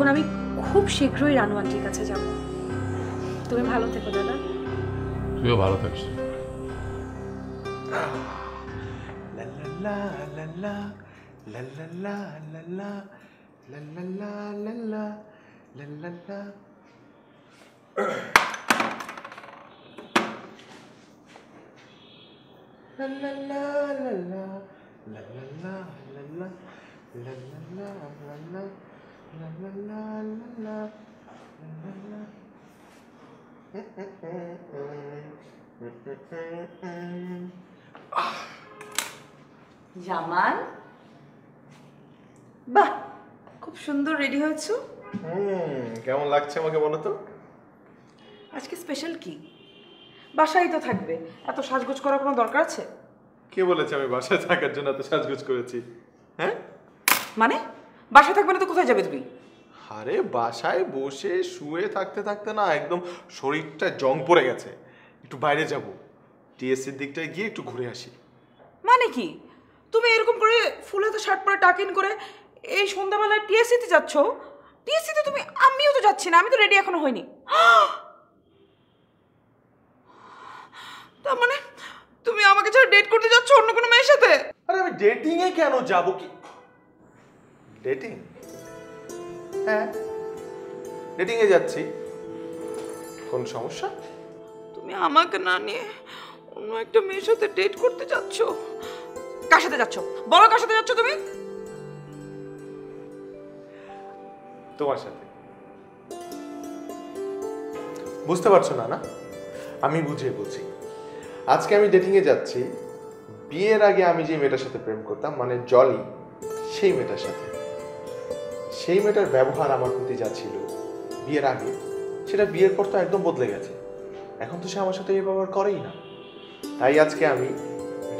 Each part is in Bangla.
এখন আমি খুব শীঘ্রই রানু আন্টির কাছে যাব। তুমি ভালো থেকো দাদা। তুইও ভালো থাকিস। জামান, বাহ, খুব সুন্দর রেডি হয়েছো। কেমন লাগছে আমাকে বলো তো? আজকে স্পেশাল কি? বাসায় তো থাকবে, এত সাজগোজ করার কোনো দরকার আছে? কে বলেছে আমি বাসায় থাকার জন্য এত সাজগোজ করেছি? হ্যাঁ, মানে বাসায় থাকবে না তো কোথায় যাবে তুমি? আরে বাসায় বসে শুয়ে থাকতে থাকতে না একদম শরীরটা জং পড়ে গেছে, একটু বাইরে যাব, টিএসসির দিকটায় গিয়ে একটু ঘুরে আসি। মানে কি তুমি এরকম করে ফুল হাতে শার্ট পরে টাক ইন করে এই সন্ধ্যাবেলায় টিএসসিতে যাচ্ছ? টিএসসিতে তুমি? আমিও তো যাচ্ছি না, আমি তো রেডি এখনো হইনি। তার মানে তুমি আমাকে ছাড়া ডেট করতে যাচ্ছ অন্য কোনো মেয়ের সাথে? আরে আমি ডেটিং এ কেন যাব? কি ডেটিং? হ্যাঁ, ডেটিং এ যাচ্ছি। কোন সমস্যা? তুমি আমাকে না নিয়ে অন্য একটা মেয়ের সাথে ডেট করতে যাচ্ছ? কার সাথে যাচ্ছ বলো, কার সাথে যাচ্ছ তুমি? তোমার সাথে। বুঝতে পারছো না? না, আমি বুঝিয়ে বলছি। আজকে আমি ডেটিং এ যাচ্ছি বিয়ের আগে আমি যে মেয়েটার সাথে প্রেম করতাম, মানে জলি, সেই মেয়েটার সাথে। সেই মেয়েটার ব্যবহার আমার প্রতি যা ছিল বিয়ের আগে, সেটা বিয়ের পর তো একদম বদলে গেছে। এখন তো সে আমার সাথে এই ব্যবহার করেই না। তাই আজকে আমি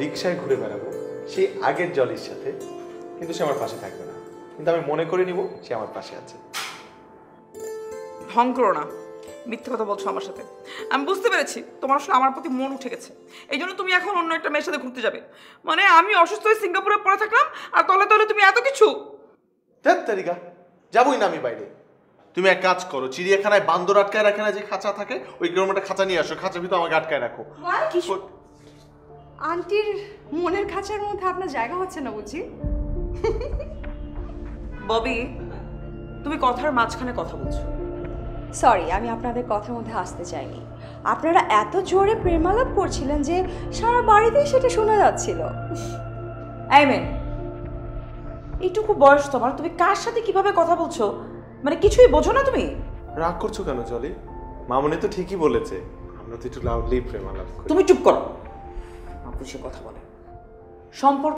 রিক্সায় ঘুরে বেড়াবো সেই আগের জলির সাথে, কিন্তু সে আমার পাশে থাকবে না, কিন্তু আমি মনে করে নিব সে আমার পাশে আছে। ঢং করো না, মিথ্যে কথা বলছো আমার সাথে। আমি বুঝতে পেরেছি তোমার আসলে আমার প্রতি মন উঠে গেছে, এই জন্য তুমি এখন অন্য একটা মেয়ের সাথে ঘুরতে যাবে। মানে আমি অসুস্থ হয়ে সিঙ্গাপুরে পড়ে থাকলাম আর তলে তলে তুমি এত কিছু। তারিকা যাবই না আমি বাইরে। তুমি এক কাজ করো, চিড়িয়াখানায় বান্দর আটকায় রাখে না যে খাঁচা থাকে, ওই গ্রামটা খাঁচা নিয়ে আসো, খাঁচার ভিতর আমাকে আটকায় রাখো। আন্টির মনের খাঁচার মধ্যে আপনার জায়গা হচ্ছে না বুঝি? ববি, তুমি কথার মাঝখানে কথা বলছো। সরি, আমি আপনাদের কথার মধ্যে আসতে চাইনি। আপনারা এত জোরে প্রেমালাপ করছিলেন যে সারা বাড়িতেই সেটা শোনা যাচ্ছিল। এই মেয়ে, এইটুকু বয়স তোমার, তুমি কার সাথে কিভাবে কথা বলছো? মানে কিছুই বোঝো না তুমি? রাগ করছো কেন জলি? মামনি তো ঠিকই বলেছে, আমরা তো একটু লাউডলি প্রেম আলাপ করি। তুমি চুপ করো, বুঝে কথা বলে। সম্পর্ক